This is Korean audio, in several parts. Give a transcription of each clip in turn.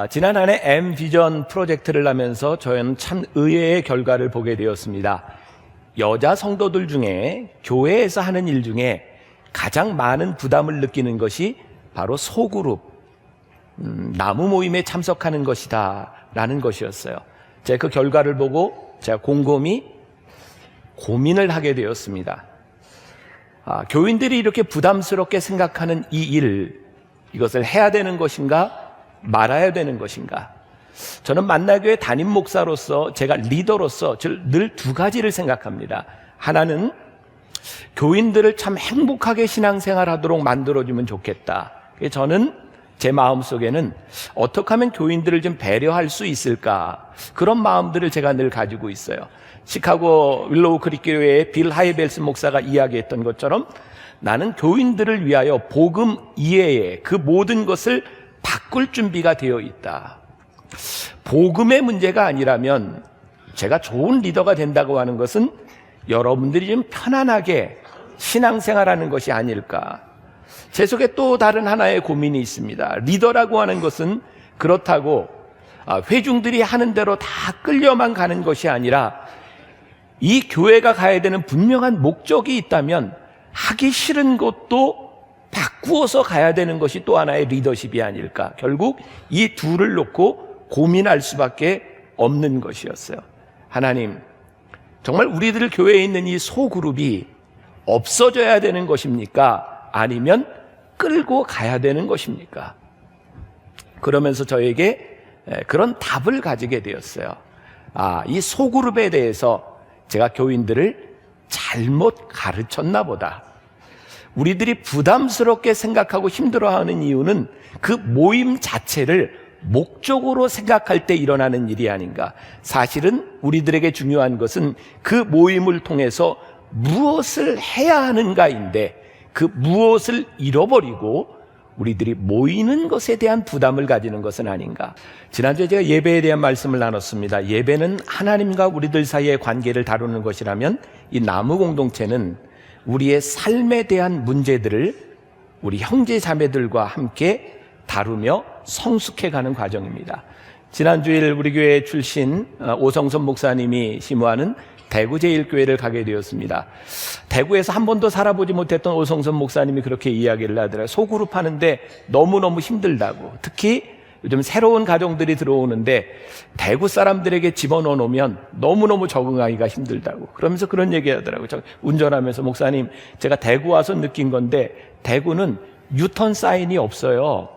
지난 한 해 M비전 프로젝트를 하면서 저는 참 의외의 결과를 보게 되었습니다. 여자 성도들 중에 교회에서 하는 일 중에 가장 많은 부담을 느끼는 것이 바로 소그룹, 나무 모임에 참석하는 것이다 라는 것이었어요. 제가 그 결과를 보고 제가 곰곰이 고민을 하게 되었습니다. 교인들이 이렇게 부담스럽게 생각하는 이 일, 이것을 해야 되는 것인가 말아야 되는 것인가? 저는 만나교회 담임 목사로서, 제가 리더로서 늘 두 가지를 생각합니다. 하나는 교인들을 참 행복하게 신앙생활하도록 만들어주면 좋겠다. 저는 제 마음속에는 어떻게 하면 교인들을 좀 배려할 수 있을까, 그런 마음들을 제가 늘 가지고 있어요. 시카고 윌로우 크릭 교회의 빌 하이벨스 목사가 이야기했던 것처럼 나는 교인들을 위하여 복음 이외에 그 모든 것을 바꿀 준비가 되어 있다. 복음의 문제가 아니라면 제가 좋은 리더가 된다고 하는 것은 여러분들이 좀 편안하게 신앙생활하는 것이 아닐까. 제 속에 또 다른 하나의 고민이 있습니다. 리더라고 하는 것은 그렇다고 회중들이 하는 대로 다 끌려만 가는 것이 아니라 이 교회가 가야 되는 분명한 목적이 있다면 하기 싫은 것도 바꾸어서 가야 되는 것이 또 하나의 리더십이 아닐까. 결국 이 둘을 놓고 고민할 수밖에 없는 것이었어요. 하나님, 정말 우리들 교회에 있는 이 소그룹이 없어져야 되는 것입니까? 아니면 끌고 가야 되는 것입니까? 그러면서 저에게 그런 답을 가지게 되었어요. 이 소그룹에 대해서 제가 교인들을 잘못 가르쳤나 보다. 우리들이 부담스럽게 생각하고 힘들어하는 이유는 그 모임 자체를 목적으로 생각할 때 일어나는 일이 아닌가. 사실은 우리들에게 중요한 것은 그 모임을 통해서 무엇을 해야 하는가인데, 그 무엇을 잃어버리고 우리들이 모이는 것에 대한 부담을 가지는 것은 아닌가. 지난주에 제가 예배에 대한 말씀을 나눴습니다. 예배는 하나님과 우리들 사이의 관계를 다루는 것이라면 이 나무 공동체는 우리의 삶에 대한 문제들을 우리 형제 자매들과 함께 다루며 성숙해가는 과정입니다. 지난주일 우리 교회 출신 오성선 목사님이 심우하는 대구 제1교회를 가게 되었습니다. 대구에서 한 번도 살아보지 못했던 오성선 목사님이 그렇게 이야기를 하더라고요. 소그룹 하는데 너무너무 힘들다고. 특히 요즘 새로운 가정들이 들어오는데 대구 사람들에게 집어넣어 놓으면 너무너무 적응하기가 힘들다고. 그러면서 그런 얘기 하더라고요. 운전하면서, 목사님, 제가 대구 와서 느낀 건데 대구는 유턴 사인이 없어요.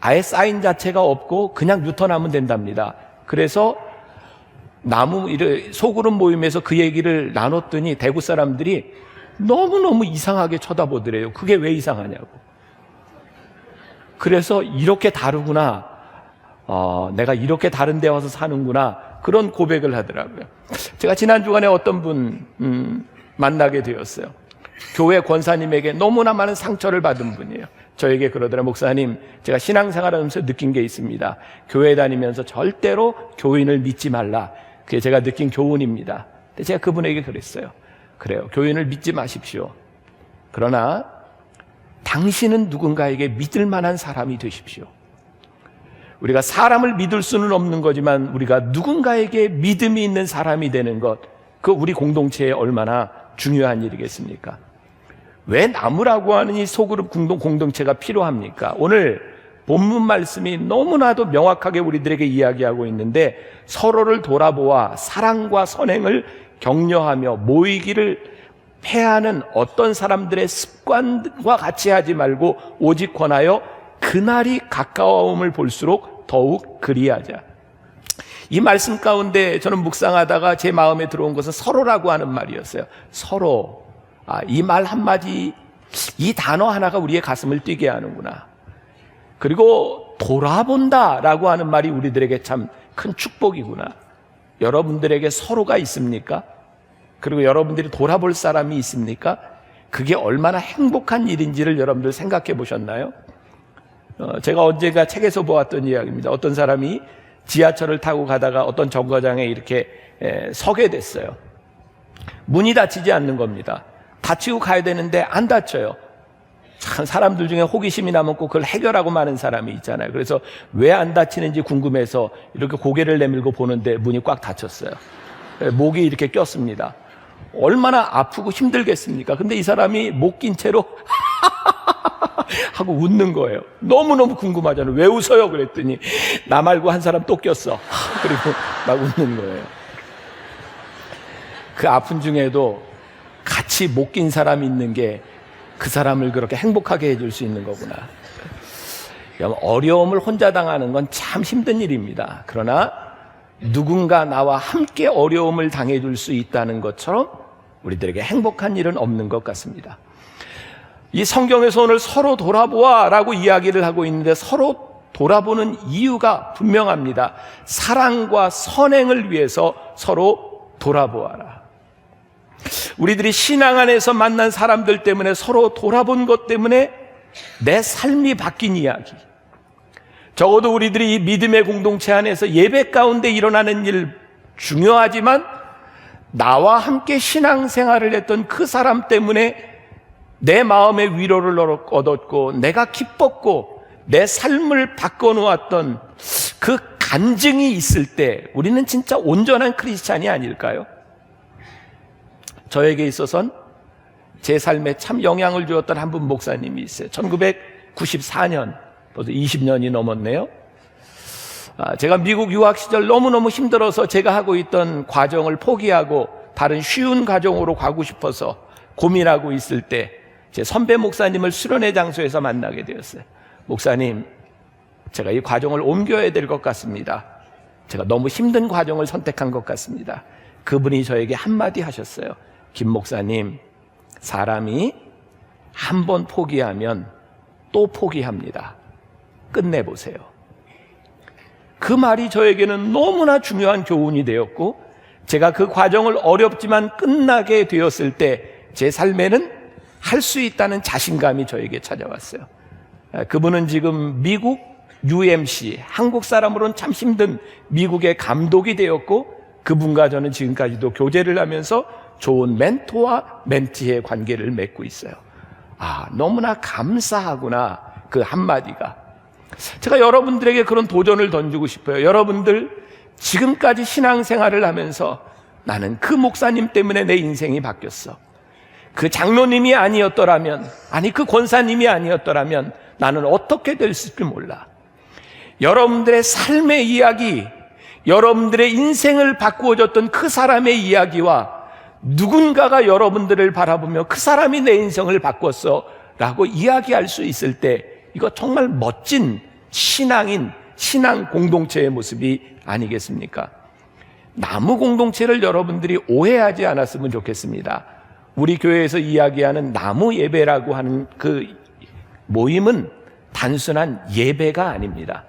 아예 사인 자체가 없고 그냥 유턴하면 된답니다. 그래서 소그룹 모임에서 그 얘기를 나눴더니 대구 사람들이 너무너무 이상하게 쳐다보더래요. 그게 왜 이상하냐고. 그래서 이렇게 다르구나, 내가 이렇게 다른 데 와서 사는구나, 그런 고백을 하더라고요. 제가 지난 주간에 어떤 분 만나게 되었어요. 교회 권사님에게 너무나 많은 상처를 받은 분이에요. 저에게 그러더라. 목사님, 제가 신앙생활하면서 느낀 게 있습니다. 교회 다니면서 절대로 교인을 믿지 말라. 그게 제가 느낀 교훈입니다. 근데 제가 그분에게 그랬어요. 그래요, 교인을 믿지 마십시오. 그러나 당신은 누군가에게 믿을 만한 사람이 되십시오. 우리가 사람을 믿을 수는 없는 거지만 우리가 누군가에게 믿음이 있는 사람이 되는 것, 그 우리 공동체에 얼마나 중요한 일이겠습니까? 왜 나무라고 하는 이 소그룹 공동체가 필요합니까? 오늘 본문 말씀이 너무나도 명확하게 우리들에게 이야기하고 있는데, 서로를 돌아보아 사랑과 선행을 격려하며 모이기를 패하는 어떤 사람들의 습관과 같이 하지 말고 오직 권하여 그날이 가까움을 볼수록 더욱 그리하자. 이 말씀 가운데 저는 묵상하다가 제 마음에 들어온 것은 서로라고 하는 말이었어요. 서로. 이 말 한마디, 이 단어 하나가 우리의 가슴을 뛰게 하는구나. 그리고 돌아본다라고 하는 말이 우리들에게 참 큰 축복이구나. 여러분들에게 서로가 있습니까? 그리고 여러분들이 돌아볼 사람이 있습니까? 그게 얼마나 행복한 일인지를 여러분들 생각해 보셨나요? 제가 언젠가 책에서 보았던 이야기입니다. 어떤 사람이 지하철을 타고 가다가 어떤 정거장에 이렇게 서게 됐어요. 문이 닫히지 않는 겁니다. 닫히고 가야 되는데 안 닫혀요. 참 사람들 중에 호기심이 나면 꼭 그걸 해결하고 마는 사람이 있잖아요. 그래서 왜 안 다치는지 궁금해서 이렇게 고개를 내밀고 보는데 문이 꽉 닫혔어요. 목이 이렇게 꼈습니다. 얼마나 아프고 힘들겠습니까? 근데 이 사람이 목 낀 채로 하고 웃는 거예요. 너무너무 궁금하잖아요. 왜 웃어요? 그랬더니 나 말고 한 사람 또 꼈어. 그리고 막 웃는 거예요. 그 아픈 중에도 같이 못 낀 사람이 있는 게 그 사람을 그렇게 행복하게 해줄 수 있는 거구나. 어려움을 혼자 당하는 건 참 힘든 일입니다. 그러나 누군가 나와 함께 어려움을 당해줄 수 있다는 것처럼 우리들에게 행복한 일은 없는 것 같습니다. 이 성경에서 오늘 서로 돌아보아 라고 이야기를 하고 있는데 서로 돌아보는 이유가 분명합니다. 사랑과 선행을 위해서 서로 돌아보아라. 우리들이 신앙 안에서 만난 사람들 때문에 서로 돌아본 것 때문에 내 삶이 바뀐 이야기. 적어도 우리들이 이 믿음의 공동체 안에서 예배 가운데 일어나는 일 중요하지만 나와 함께 신앙생활을 했던 그 사람 때문에 내 마음의 위로를 얻었고 내가 기뻤고 내 삶을 바꿔놓았던 그 간증이 있을 때 우리는 진짜 온전한 크리스찬이 아닐까요? 저에게 있어서는 제 삶에 참 영향을 주었던 한 분 목사님이 있어요. 1994년, 벌써 20년이 넘었네요. 제가 미국 유학 시절 너무너무 힘들어서 제가 하고 있던 과정을 포기하고 다른 쉬운 과정으로 가고 싶어서 고민하고 있을 때 제 선배 목사님을 수련회 장소에서 만나게 되었어요. 목사님, 제가 이 과정을 옮겨야 될 것 같습니다. 제가 너무 힘든 과정을 선택한 것 같습니다. 그분이 저에게 한마디 하셨어요. 김 목사님, 사람이 한 번 포기하면 또 포기합니다. 끝내보세요. 그 말이 저에게는 너무나 중요한 교훈이 되었고 제가 그 과정을 어렵지만 끝나게 되었을 때 제 삶에는 할 수 있다는 자신감이 저에게 찾아왔어요. 그분은 지금 미국 UMC, 한국 사람으로는 참 힘든 미국의 감독이 되었고 그분과 저는 지금까지도 교제를 하면서 좋은 멘토와 멘티의 관계를 맺고 있어요. 너무나 감사하구나, 그 한마디가. 제가 여러분들에게 그런 도전을 던지고 싶어요. 여러분들 지금까지 신앙생활을 하면서 나는 그 목사님 때문에 내 인생이 바뀌었어. 그 장로님이 아니었더라면, 그 권사님이 아니었더라면 나는 어떻게 됐을지 몰라. 여러분들의 삶의 이야기, 여러분들의 인생을 바꾸어줬던 그 사람의 이야기와 누군가가 여러분들을 바라보며 그 사람이 내 인생을 바꿨어 라고 이야기할 수 있을 때 이거 정말 멋진 신앙인, 신앙 공동체의 모습이 아니겠습니까? 나무 공동체를 여러분들이 오해하지 않았으면 좋겠습니다. 우리 교회에서 이야기하는 나무 예배라고 하는 그 모임은 단순한 예배가 아닙니다.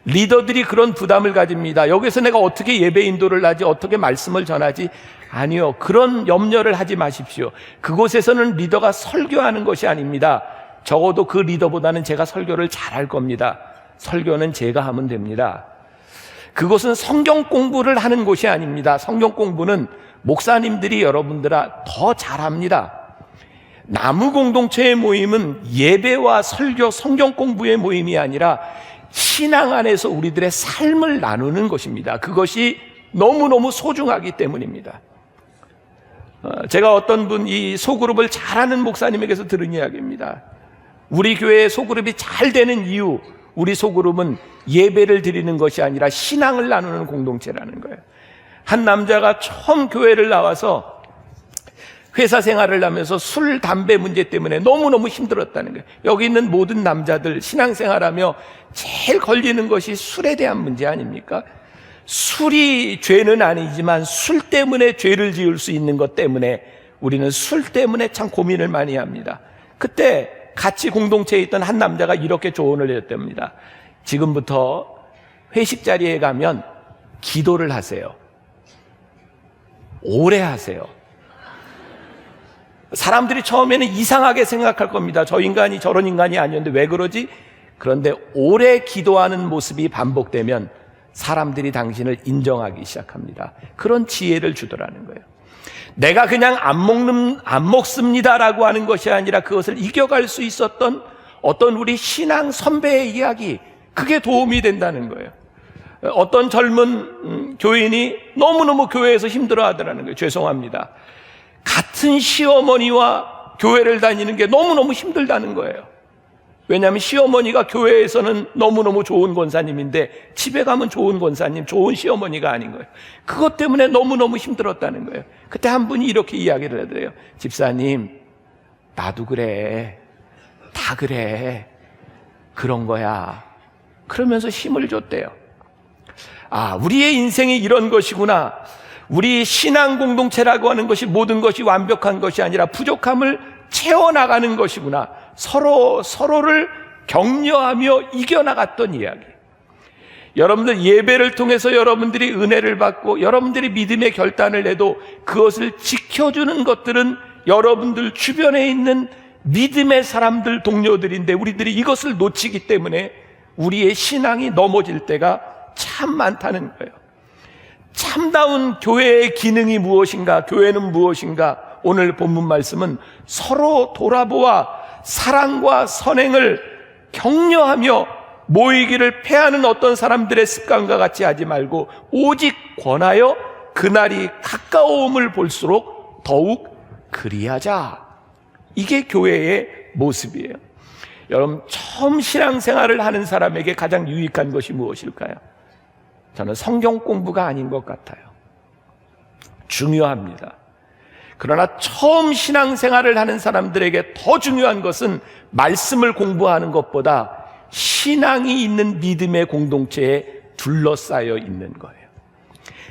리더들이 그런 부담을 가집니다. 여기서 내가 어떻게 예배 인도를 하지, 어떻게 말씀을 전하지? 아니요, 그런 염려를 하지 마십시오. 그곳에서는 리더가 설교하는 것이 아닙니다. 적어도 그 리더보다는 제가 설교를 잘할 겁니다. 설교는 제가 하면 됩니다. 그것은 성경 공부를 하는 곳이 아닙니다. 성경 공부는 목사님들이 여러분들아 더 잘합니다. 나무 공동체의 모임은 예배와 설교, 성경 공부의 모임이 아니라 신앙 안에서 우리들의 삶을 나누는 것입니다. 그것이 너무너무 소중하기 때문입니다. 제가 어떤 분 이 소그룹을 잘하는 목사님에게서 들은 이야기입니다. 우리 교회의 소그룹이 잘 되는 이유, 우리 소그룹은 예배를 드리는 것이 아니라 신앙을 나누는 공동체라는 거예요. 한 남자가 처음 교회를 나와서 회사 생활을 하면서 술, 담배 문제 때문에 너무너무 힘들었다는 거예요. 여기 있는 모든 남자들 신앙생활하며 제일 걸리는 것이 술에 대한 문제 아닙니까? 술이 죄는 아니지만 술 때문에 죄를 지을 수 있는 것 때문에 우리는 술 때문에 참 고민을 많이 합니다. 그때 같이 공동체에 있던 한 남자가 이렇게 조언을 해줬답니다. 지금부터 회식 자리에 가면 기도를 하세요. 오래 하세요. 사람들이 처음에는 이상하게 생각할 겁니다. 저 인간이 저런 인간이 아니었는데 왜 그러지? 그런데 오래 기도하는 모습이 반복되면 사람들이 당신을 인정하기 시작합니다. 그런 지혜를 주더라는 거예요. 내가 그냥 안 먹습니다라고 하는 것이 아니라 그것을 이겨갈 수 있었던 어떤 우리 신앙 선배의 이야기, 그게 도움이 된다는 거예요. 어떤 젊은 교인이 너무너무 교회에서 힘들어 하더라는 거예요. 죄송합니다. 같은 시어머니와 교회를 다니는 게 너무너무 힘들다는 거예요. 왜냐하면 시어머니가 교회에서는 너무너무 좋은 권사님인데 집에 가면 좋은 권사님, 좋은 시어머니가 아닌 거예요. 그것 때문에 너무너무 힘들었다는 거예요. 그때 한 분이 이렇게 이야기를 하더래요. 집사님, 나도 그래. 다 그래. 그런 거야. 그러면서 힘을 줬대요. 아, 우리의 인생이 이런 것이구나. 우리 신앙 공동체라고 하는 것이 모든 것이 완벽한 것이 아니라 부족함을 채워나가는 것이구나. 서로를 격려하며 이겨나갔던 이야기. 여러분들 예배를 통해서 여러분들이 은혜를 받고 여러분들이 믿음의 결단을 해도 그것을 지켜주는 것들은 여러분들 주변에 있는 믿음의 사람들, 동료들인데 우리들이 이것을 놓치기 때문에 우리의 신앙이 넘어질 때가 참 많다는 거예요. 참다운 교회의 기능이 무엇인가? 교회는 무엇인가? 오늘 본문 말씀은 서로 돌아보아 사랑과 선행을 격려하며 모이기를 패하는 어떤 사람들의 습관과 같이 하지 말고 오직 권하여 그날이 가까움을 볼수록 더욱 그리하자. 이게 교회의 모습이에요. 여러분, 처음 신앙생활을 하는 사람에게 가장 유익한 것이 무엇일까요? 저는 성경 공부가 아닌 것 같아요. 중요합니다. 그러나 처음 신앙생활을 하는 사람들에게 더 중요한 것은 말씀을 공부하는 것보다 신앙이 있는 믿음의 공동체에 둘러싸여 있는 거예요.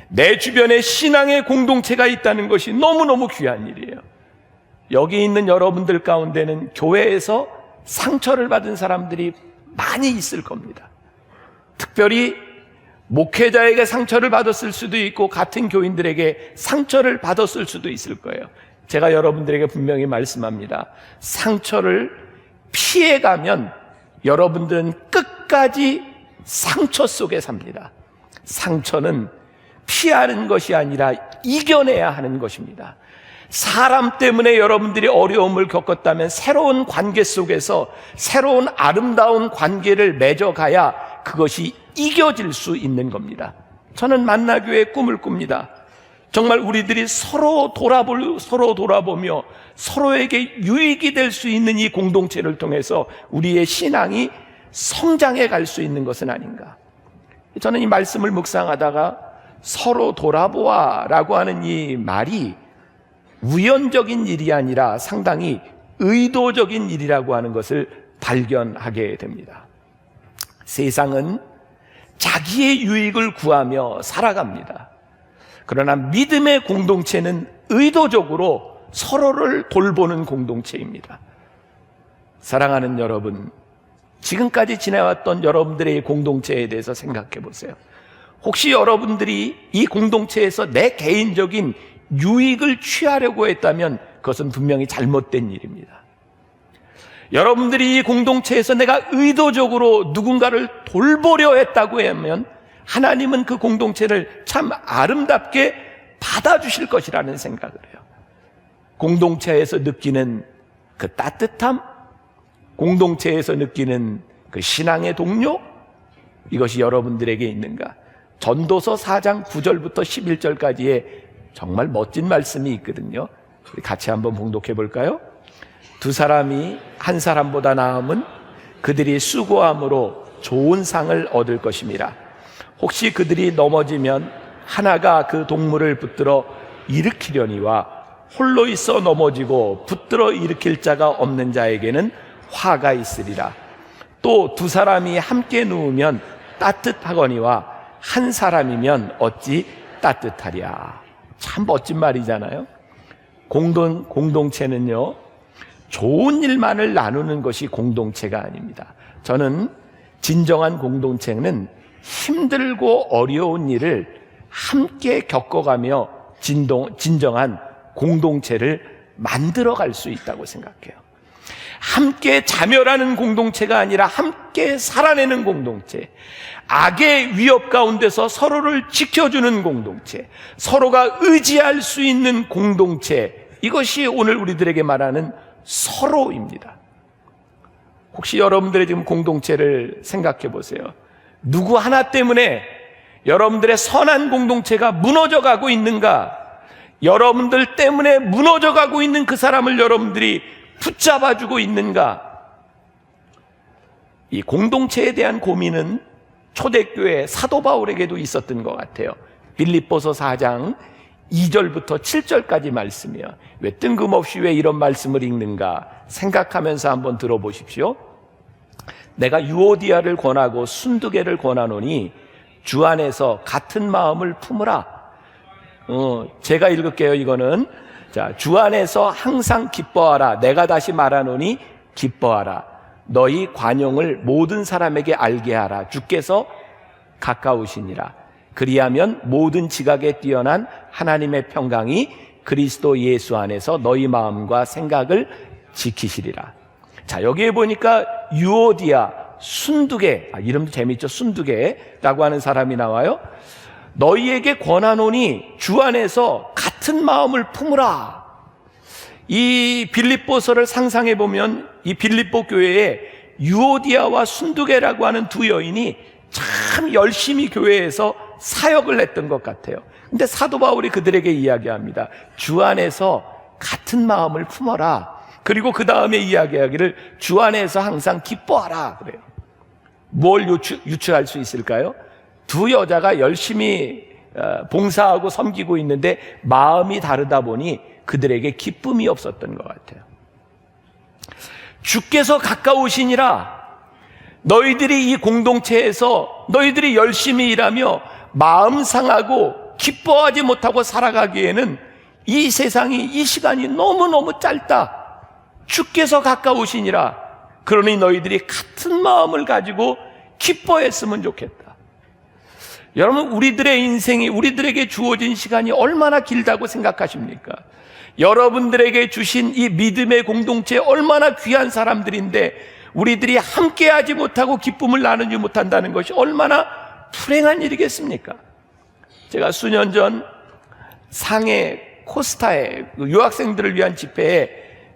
내 주변에 신앙의 공동체가 있다는 것이 너무너무 귀한 일이에요. 여기 있는 여러분들 가운데는 교회에서 상처를 받은 사람들이 많이 있을 겁니다. 특별히 목회자에게 상처를 받았을 수도 있고 같은 교인들에게 상처를 받았을 수도 있을 거예요. 제가 여러분들에게 분명히 말씀합니다. 상처를 피해가면 여러분들은 끝까지 상처 속에 삽니다. 상처는 피하는 것이 아니라 이겨내야 하는 것입니다. 사람 때문에 여러분들이 어려움을 겪었다면 새로운 관계 속에서 새로운 아름다운 관계를 맺어가야 그것이 이겨질 수 있는 겁니다. 저는 만나교회의 꿈을 꿉니다. 정말 우리들이 서로 돌아보며 서로에게 유익이 될 수 있는 이 공동체를 통해서 우리의 신앙이 성장해 갈 수 있는 것은 아닌가. 저는 이 말씀을 묵상하다가 서로 돌아보아 라고 하는 이 말이 우연적인 일이 아니라 상당히 의도적인 일이라고 하는 것을 발견하게 됩니다. 세상은 자기의 유익을 구하며 살아갑니다. 그러나 믿음의 공동체는 의도적으로 서로를 돌보는 공동체입니다. 사랑하는 여러분, 지금까지 지내왔던 여러분들의 공동체에 대해서 생각해 보세요. 혹시 여러분들이 이 공동체에서 내 개인적인 유익을 취하려고 했다면 그것은 분명히 잘못된 일입니다. 여러분들이 이 공동체에서 내가 의도적으로 누군가를 돌보려 했다고 하면 하나님은 그 공동체를 참 아름답게 받아주실 것이라는 생각을 해요. 공동체에서 느끼는 그 따뜻함, 공동체에서 느끼는 그 신앙의 동료, 이것이 여러분들에게 있는가? 전도서 4장 9절부터 11절까지의 정말 멋진 말씀이 있거든요. 우리 같이 한번 봉독해 볼까요? 두 사람이 한 사람보다 나음은 그들이 수고함으로 좋은 상을 얻을 것임이라. 혹시 그들이 넘어지면 하나가 그 동물을 붙들어 일으키려니와 홀로 있어 넘어지고 붙들어 일으킬 자가 없는 자에게는 화가 있으리라. 또 두 사람이 함께 누우면 따뜻하거니와 한 사람이면 어찌 따뜻하랴. 참 멋진 말이잖아요. 공동체는요, 좋은 일만을 나누는 것이 공동체가 아닙니다. 저는 진정한 공동체는 힘들고 어려운 일을 함께 겪어가며 진정한 공동체를 만들어갈 수 있다고 생각해요. 함께 자멸하는 공동체가 아니라 함께 살아내는 공동체, 악의 위협 가운데서 서로를 지켜주는 공동체, 서로가 의지할 수 있는 공동체, 이것이 오늘 우리들에게 말하는 서로입니다. 혹시 여러분들의 지금 공동체를 생각해 보세요. 누구 하나 때문에 여러분들의 선한 공동체가 무너져 가고 있는가? 여러분들 때문에 무너져 가고 있는 그 사람을 여러분들이 붙잡아주고 있는가? 이 공동체에 대한 고민은 초대교회 사도 바울에게도 있었던 것 같아요. 빌립보서 4장 2절부터 7절까지 말씀이요. 왜 뜬금없이 왜 이런 말씀을 읽는가 생각하면서 한번 들어보십시오. 내가 유오디아를 권하고 순두개를 권하노니 주 안에서 같은 마음을 품으라. 제가 읽을게요. 이거는 자, 주 안에서 항상 기뻐하라. 내가 다시 말하노니 기뻐하라. 너희 관용을 모든 사람에게 알게 하라. 주께서 가까우시니라. 그리하면 모든 지각에 뛰어난 하나님의 평강이 그리스도 예수 안에서 너희 마음과 생각을 지키시리라. 자, 여기에 보니까 유오디아, 순두개, 이름도 재밌죠? 순두개라고 하는 사람이 나와요. 너희에게 권하노니 주 안에서 같은 마음을 품으라. 이 빌립보서를 상상해 보면 이 빌립보 교회에 유오디아와 순두개라고 하는 두 여인이 참 열심히 교회에서 사역을 했던 것 같아요. 근데 사도 바울이 그들에게 이야기합니다. 주 안에서 같은 마음을 품어라. 그리고 그 다음에 이야기하기를 주 안에서 항상 기뻐하라 그래요. 뭘 유추할 수 있을까요? 두 여자가 열심히 봉사하고 섬기고 있는데 마음이 다르다 보니 그들에게 기쁨이 없었던 것 같아요. 주께서 가까우시니라. 너희들이 이 공동체에서 너희들이 열심히 일하며 마음 상하고 기뻐하지 못하고 살아가기에는 이 세상이, 이 시간이 너무너무 짧다. 주께서 가까우시니라. 그러니 너희들이 같은 마음을 가지고 기뻐했으면 좋겠다. 여러분, 우리들의 인생이, 우리들에게 주어진 시간이 얼마나 길다고 생각하십니까? 여러분들에게 주신 이 믿음의 공동체 얼마나 귀한 사람들인데 우리들이 함께하지 못하고 기쁨을 나누지 못한다는 것이 얼마나 불행한 일이겠습니까? 제가 수년 전 상해 코스타에 유학생들을 위한 집회에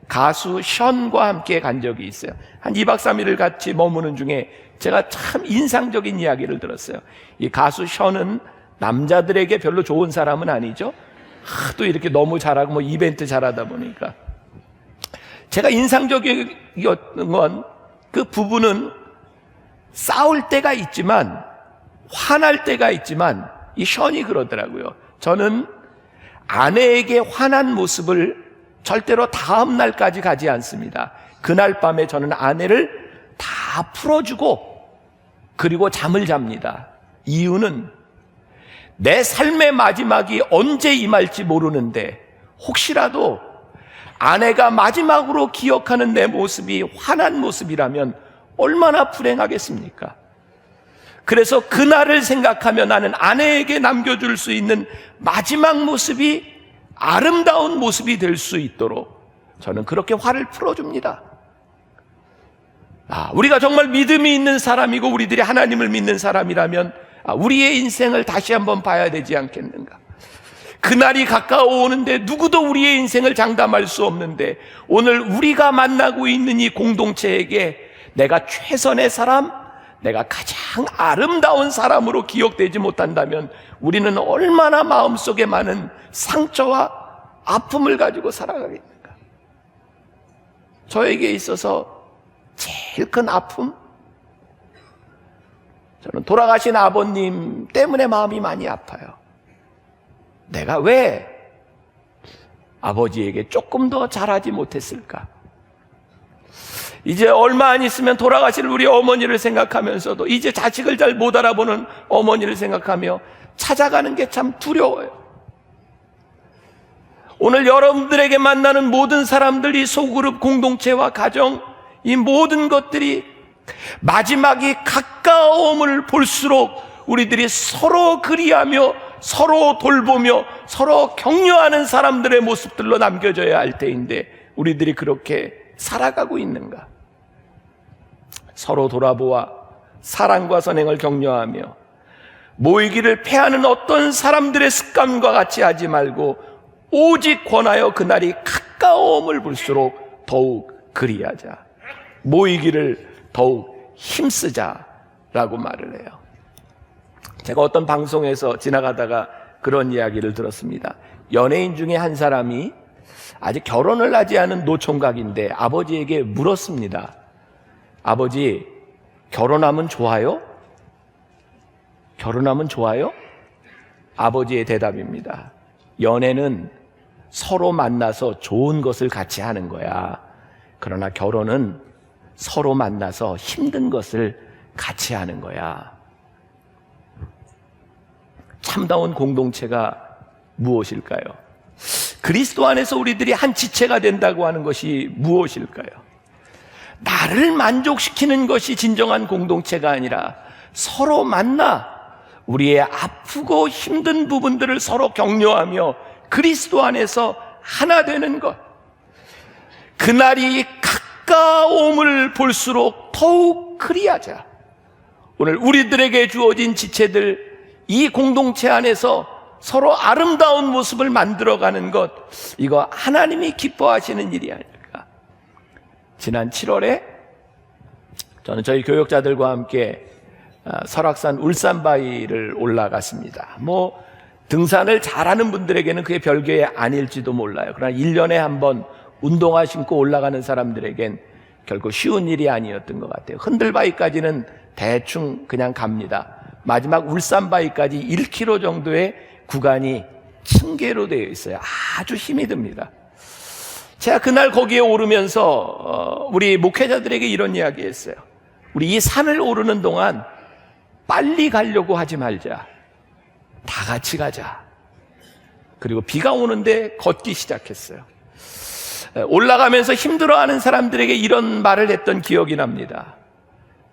가수 션과 함께 간 적이 있어요. 한 2박 3일을 같이 머무는 중에 제가 참 인상적인 이야기를 들었어요. 이 가수 션은 남자들에게 별로 좋은 사람은 아니죠. 또 이렇게 너무 잘하고 뭐 이벤트 잘하다 보니까 제가 인상적이었던 건 그 부부는 싸울 때가 있지만 화날 때가 있지만 이 션이 그러더라고요. 저는 아내에게 화난 모습을 절대로 다음 날까지 가지 않습니다. 그날 밤에 저는 아내를 다 풀어주고 그리고 잠을 잡니다. 이유는 내 삶의 마지막이 언제 임할지 모르는데 혹시라도 아내가 마지막으로 기억하는 내 모습이 화난 모습이라면 얼마나 불행하겠습니까? 그래서 그날을 생각하며 나는 아내에게 남겨줄 수 있는 마지막 모습이 아름다운 모습이 될 수 있도록 저는 그렇게 화를 풀어줍니다. 우리가 정말 믿음이 있는 사람이고 우리들이 하나님을 믿는 사람이라면 우리의 인생을 다시 한번 봐야 되지 않겠는가? 그날이 가까워오는데 누구도 우리의 인생을 장담할 수 없는데 오늘 우리가 만나고 있는 이 공동체에게 내가 최선의 사람, 내가 가장 아름다운 사람으로 기억되지 못한다면 우리는 얼마나 마음속에 많은 상처와 아픔을 가지고 살아가겠는가? 저에게 있어서 제일 큰 아픔? 저는 돌아가신 아버님 때문에 마음이 많이 아파요. 내가 왜 아버지에게 조금 더 잘하지 못했을까? 이제 얼마 안 있으면 돌아가실 우리 어머니를 생각하면서도 이제 자식을 잘 못 알아보는 어머니를 생각하며 찾아가는 게 참 두려워요. 오늘 여러분들에게 만나는 모든 사람들이 소그룹 공동체와 가정, 이 모든 것들이 마지막이 가까움을 볼수록 우리들이 서로 그리하며 서로 돌보며 서로 격려하는 사람들의 모습들로 남겨져야 할 때인데 우리들이 그렇게 살아가고 있는가? 서로 돌아보아 사랑과 선행을 격려하며 모이기를 패하는 어떤 사람들의 습관과 같이 하지 말고 오직 권하여 그날이 가까움을 볼수록 더욱 그리하자. 모이기를 더욱 힘쓰자라고 말을 해요. 제가 어떤 방송에서 지나가다가 그런 이야기를 들었습니다. 연예인 중에 한 사람이 아직 결혼을 하지 않은 노총각인데 아버지에게 물었습니다. 아버지, 결혼하면 좋아요? 결혼하면 좋아요? 아버지의 대답입니다. 연애는 서로 만나서 좋은 것을 같이 하는 거야. 그러나 결혼은 서로 만나서 힘든 것을 같이 하는 거야. 참다운 공동체가 무엇일까요? 그리스도 안에서 우리들이 한 지체가 된다고 하는 것이 무엇일까요? 나를 만족시키는 것이 진정한 공동체가 아니라 서로 만나 우리의 아프고 힘든 부분들을 서로 격려하며 그리스도 안에서 하나 되는 것. 그날이 가까움을 볼수록 더욱 그리하자. 오늘 우리들에게 주어진 지체들, 이 공동체 안에서 서로 아름다운 모습을 만들어가는 것, 이거 하나님이 기뻐하시는 일이 아닐까. 지난 7월에 저는 저희 교역자들과 함께 설악산 울산바위를 올라갔습니다. 등산을 잘하는 분들에게는 그게 별게 아닐지도 몰라요. 그러나 1년에 한 번 운동화 신고 올라가는 사람들에겐 결코 쉬운 일이 아니었던 것 같아요. 흔들바위까지는 대충 그냥 갑니다. 마지막 울산바위까지 1km 정도의 구간이 층계로 되어 있어요. 아주 힘이 듭니다. 제가 그날 거기에 오르면서 우리 목회자들에게 이런 이야기 했어요. 우리 이 산을 오르는 동안 빨리 가려고 하지 말자. 다 같이 가자. 그리고 비가 오는데 걷기 시작했어요. 올라가면서 힘들어하는 사람들에게 이런 말을 했던 기억이 납니다.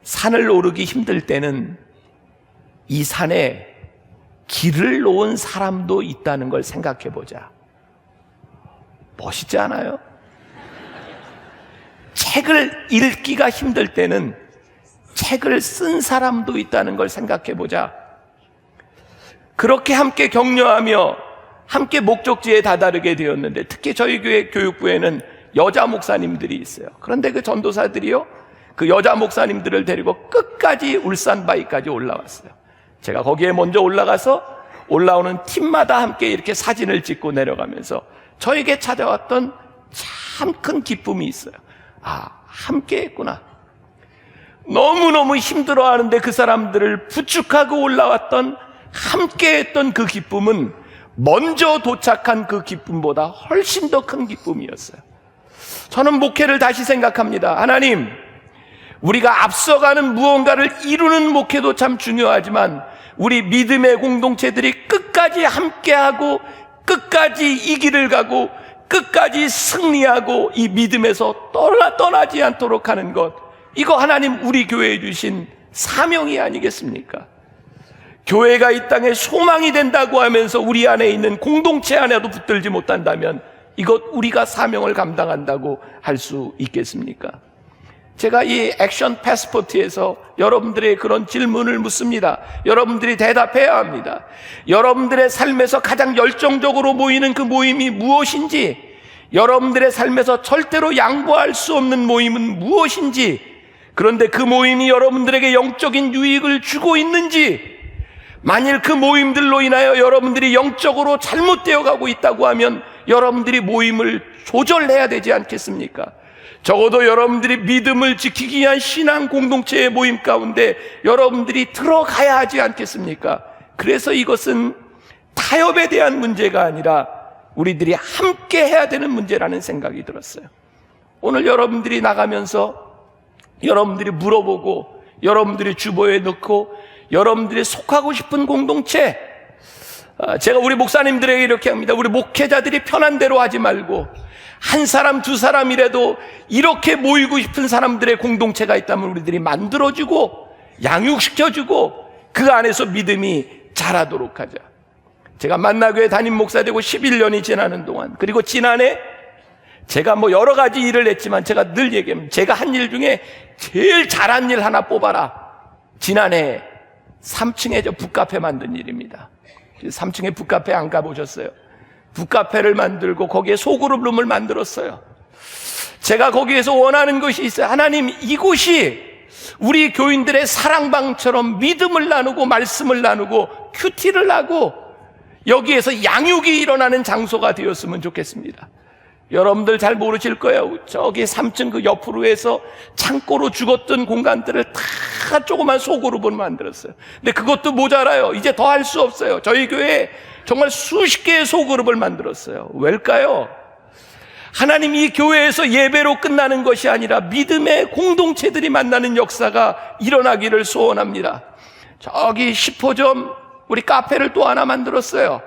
산을 오르기 힘들 때는 이 산에 길을 놓은 사람도 있다는 걸 생각해 보자. 멋있지 않아요? 책을 읽기가 힘들 때는 책을 쓴 사람도 있다는 걸 생각해 보자. 그렇게 함께 격려하며 함께 목적지에 다다르게 되었는데, 특히 저희 교회 교육부에는 여자 목사님들이 있어요. 그런데 그 전도사들이요, 그 여자 목사님들을 데리고 끝까지 울산바위까지 올라왔어요. 제가 거기에 먼저 올라가서 올라오는 팀마다 함께 이렇게 사진을 찍고 내려가면서 저에게 찾아왔던 참 큰 기쁨이 있어요. 함께 했구나. 너무너무 힘들어하는데 그 사람들을 부축하고 올라왔던, 함께 했던 그 기쁨은 먼저 도착한 그 기쁨보다 훨씬 더 큰 기쁨이었어요. 저는 목회를 다시 생각합니다. 하나님, 우리가 앞서가는 무언가를 이루는 목회도 참 중요하지만 우리 믿음의 공동체들이 끝까지 함께하고 끝까지 이 길을 가고 끝까지 승리하고 이 믿음에서 떠나지 않도록 하는 것, 이거 하나님 우리 교회에 주신 사명이 아니겠습니까? 교회가 이 땅에 소망이 된다고 하면서 우리 안에 있는 공동체 안에도 붙들지 못한다면 이것 우리가 사명을 감당한다고 할 수 있겠습니까? 제가 이 액션 패스포트에서 여러분들의 그런 질문을 묻습니다. 여러분들이 대답해야 합니다. 여러분들의 삶에서 가장 열정적으로 모이는 그 모임이 무엇인지, 여러분들의 삶에서 절대로 양보할 수 없는 모임은 무엇인지, 그런데 그 모임이 여러분들에게 영적인 유익을 주고 있는지, 만일 그 모임들로 인하여 여러분들이 영적으로 잘못되어 가고 있다고 하면 여러분들이 모임을 조절해야 되지 않겠습니까? 적어도 여러분들이 믿음을 지키기 위한 신앙 공동체의 모임 가운데 여러분들이 들어가야 하지 않겠습니까? 그래서 이것은 타협에 대한 문제가 아니라 우리들이 함께 해야 되는 문제라는 생각이 들었어요. 오늘 여러분들이 나가면서 여러분들이 물어보고 여러분들이 주보에 넣고 여러분들이 속하고 싶은 공동체, 제가 우리 목사님들에게 이렇게 합니다. 우리 목회자들이 편한 대로 하지 말고 한 사람 두 사람이라도 이렇게 모이고 싶은 사람들의 공동체가 있다면 우리들이 만들어주고 양육시켜주고 그 안에서 믿음이 자라도록 하자. 제가 만나교회 담임 목사 되고 11년이 지나는 동안, 그리고 지난해 제가 뭐 여러 가지 일을 했지만 제가 늘 얘기합니다. 제가 한 일 중에 제일 잘한 일 하나 뽑아라. 지난해 3층에 저 북카페 만든 일입니다. 3층에 북카페 안 가보셨어요? 북카페를 만들고 거기에 소그룹 룸을 만들었어요. 제가 거기에서 원하는 것이 있어요. 하나님, 이곳이 우리 교인들의 사랑방처럼 믿음을 나누고 말씀을 나누고 큐티를 하고 여기에서 양육이 일어나는 장소가 되었으면 좋겠습니다. 여러분들 잘 모르실 거예요. 저기 3층 그 옆으로 해서 창고로 죽었던 공간들을 다 조그만 소그룹을 만들었어요. 근데 그것도 모자라요. 이제 더 할 수 없어요. 저희 교회에 정말 수십 개의 소그룹을 만들었어요. 왜일까요? 하나님, 이 교회에서 예배로 끝나는 것이 아니라 믿음의 공동체들이 만나는 역사가 일어나기를 소원합니다. 저기 10호점 우리 카페를 또 하나 만들었어요.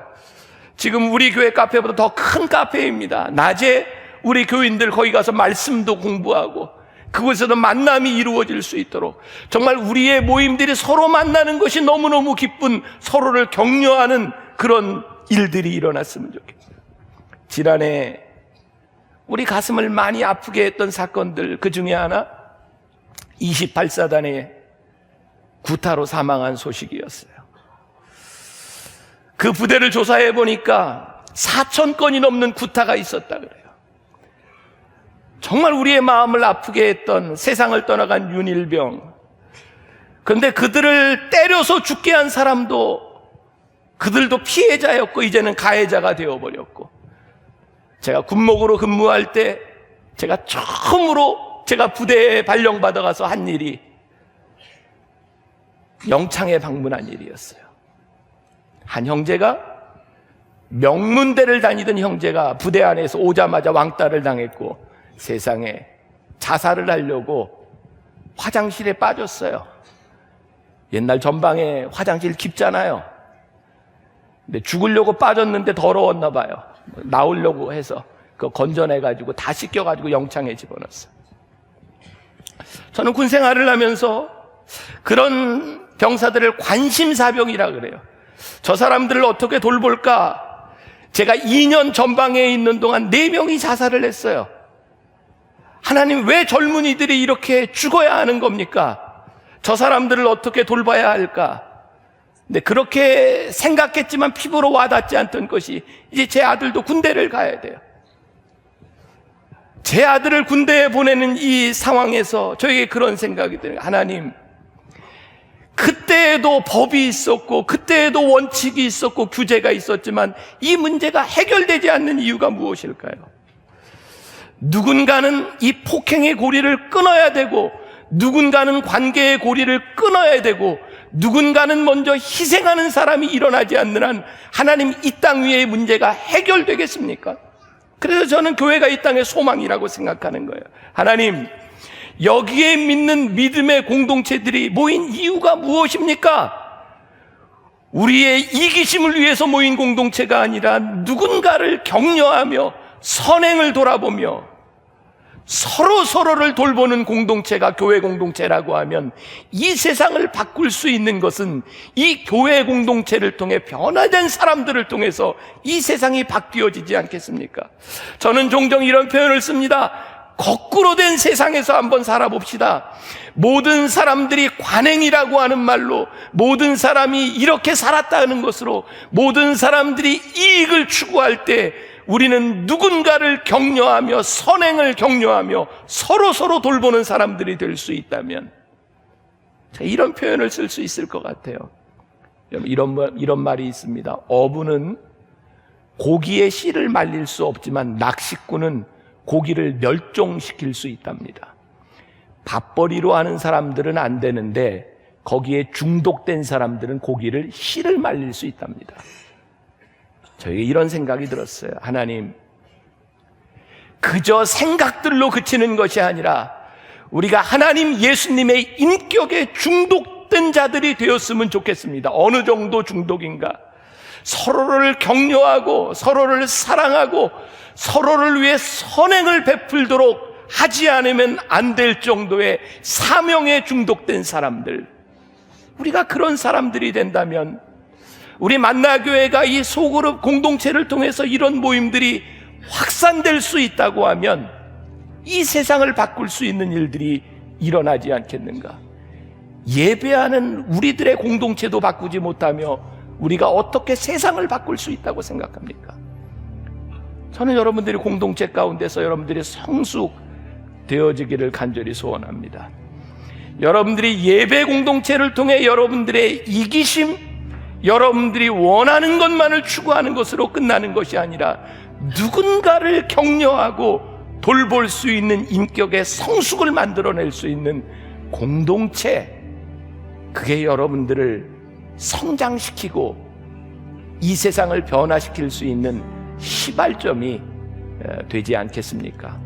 지금 우리 교회 카페보다 더 큰 카페입니다. 낮에 우리 교인들 거기 가서 말씀도 공부하고 그곳에서 만남이 이루어질 수 있도록 정말 우리의 모임들이 서로 만나는 것이 너무너무 기쁜, 서로를 격려하는 그런 일들이 일어났으면 좋겠어요. 지난해 우리 가슴을 많이 아프게 했던 사건들, 그 중에 하나 28사단의 구타로 사망한 소식이었어요. 그 부대를 조사해 보니까 4,000건이 넘는 구타가 있었다 그래요. 정말 우리의 마음을 아프게 했던 세상을 떠나간 윤일병. 그런데 그들을 때려서 죽게 한 사람도, 그들도 피해자였고 이제는 가해자가 되어버렸고, 제가 군목으로 근무할 때 제가 처음으로 제가 부대에 발령받아 가서 한 일이 영창에 방문한 일이었어요. 한 형제가, 명문대를 다니던 형제가 부대 안에서 오자마자 왕따를 당했고 세상에 자살을 하려고 화장실에 빠졌어요. 옛날 전방에 화장실 깊잖아요. 근데 죽으려고 빠졌는데 더러웠나 봐요. 나오려고 해서 그거 건져내가지고 다 씻겨가지고 영창에 집어넣었어요. 저는 군 생활을 하면서 그런 병사들을 관심사병이라 그래요. 저 사람들을 어떻게 돌볼까? 제가 2년 전방에 있는 동안 4명이 자살을 했어요. 하나님, 왜 젊은이들이 이렇게 죽어야 하는 겁니까? 저 사람들을 어떻게 돌봐야 할까? 근데 그렇게 생각했지만 피부로 와닿지 않던 것이, 이제 제 아들도 군대를 가야 돼요. 제 아들을 군대에 보내는 이 상황에서 저에게 그런 생각이 들어요. 하나님, 그때에도 법이 있었고 그때에도 원칙이 있었고 규제가 있었지만 이 문제가 해결되지 않는 이유가 무엇일까요? 누군가는 이 폭행의 고리를 끊어야 되고, 누군가는 관계의 고리를 끊어야 되고, 누군가는 먼저 희생하는 사람이 일어나지 않는 한 하나님, 이 땅 위의 문제가 해결되겠습니까? 그래서 저는 교회가 이 땅의 소망이라고 생각하는 거예요. 하나님, 여기에 믿는 믿음의 공동체들이 모인 이유가 무엇입니까? 우리의 이기심을 위해서 모인 공동체가 아니라 누군가를 격려하며 선행을 돌아보며 서로를 돌보는 공동체가 교회 공동체라고 하면, 이 세상을 바꿀 수 있는 것은 이 교회 공동체를 통해 변화된 사람들을 통해서 이 세상이 바뀌어지지 않겠습니까? 저는 종종 이런 표현을 씁니다. 거꾸로 된 세상에서 한번 살아봅시다. 모든 사람들이 관행이라고 하는 말로, 모든 사람이 이렇게 살았다는 것으로 모든 사람들이 이익을 추구할 때 우리는 누군가를 격려하며 선행을 격려하며 서로 돌보는 사람들이 될 수 있다면, 이런 표현을 쓸 수 있을 것 같아요. 이런 말이 있습니다. 어부는 고기의 씨를 말릴 수 없지만 낚시꾼은 고기를 멸종시킬 수 있답니다. 밥벌이로 하는 사람들은 안 되는데 거기에 중독된 사람들은 고기를 씨를 말릴 수 있답니다. 저에게 이런 생각이 들었어요. 하나님, 그저 생각들로 그치는 것이 아니라 우리가 하나님 예수님의 인격에 중독된 자들이 되었으면 좋겠습니다. 어느 정도 중독인가? 서로를 격려하고 서로를 사랑하고 서로를 위해 선행을 베풀도록 하지 않으면 안 될 정도의 사명에 중독된 사람들, 우리가 그런 사람들이 된다면 우리 만나교회가 이 소그룹 공동체를 통해서 이런 모임들이 확산될 수 있다고 하면 이 세상을 바꿀 수 있는 일들이 일어나지 않겠는가? 예배하는 우리들의 공동체도 바꾸지 못하며 우리가 어떻게 세상을 바꿀 수 있다고 생각합니까? 저는 여러분들이 공동체 가운데서 여러분들이 성숙되어지기를 간절히 소원합니다. 여러분들이 예배 공동체를 통해 여러분들의 이기심, 여러분들이 원하는 것만을 추구하는 것으로 끝나는 것이 아니라 누군가를 격려하고 돌볼 수 있는 인격의 성숙을 만들어낼 수 있는 공동체, 그게 여러분들을 성장시키고 이 세상을 변화시킬 수 있는 시발점이 되지 않겠습니까?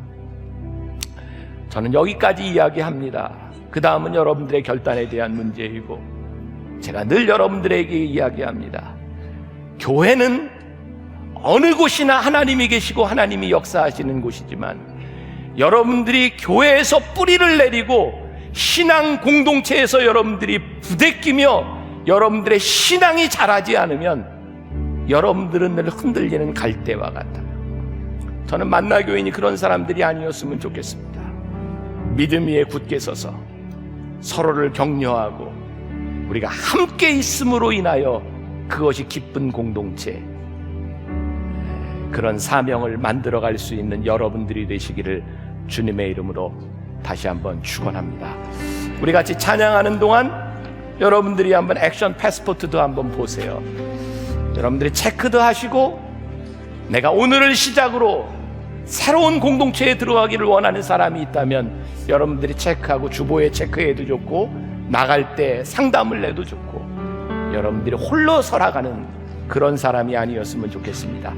저는 여기까지 이야기합니다. 그 다음은 여러분들의 결단에 대한 문제이고, 제가 늘 여러분들에게 이야기합니다. 교회는 어느 곳이나 하나님이 계시고 하나님이 역사하시는 곳이지만, 여러분들이 교회에서 뿌리를 내리고 신앙 공동체에서 여러분들이 부대끼며 여러분들의 신앙이 자라지 않으면 여러분들은 늘 흔들리는 갈대와 같아요. 저는 만나교인이 그런 사람들이 아니었으면 좋겠습니다. 믿음 위에 굳게 서서 서로를 격려하고 우리가 함께 있음으로 인하여 그것이 기쁜 공동체, 그런 사명을 만들어갈 수 있는 여러분들이 되시기를 주님의 이름으로 다시 한번 축원합니다. 우리 같이 찬양하는 동안 여러분들이 한번 액션 패스포트도 한번 보세요. 여러분들이 체크도 하시고, 내가 오늘을 시작으로 새로운 공동체에 들어가기를 원하는 사람이 있다면 여러분들이 체크하고 주보에 체크해도 좋고, 나갈 때 상담을 내도 좋고, 여러분들이 홀로 살아가는 그런 사람이 아니었으면 좋겠습니다.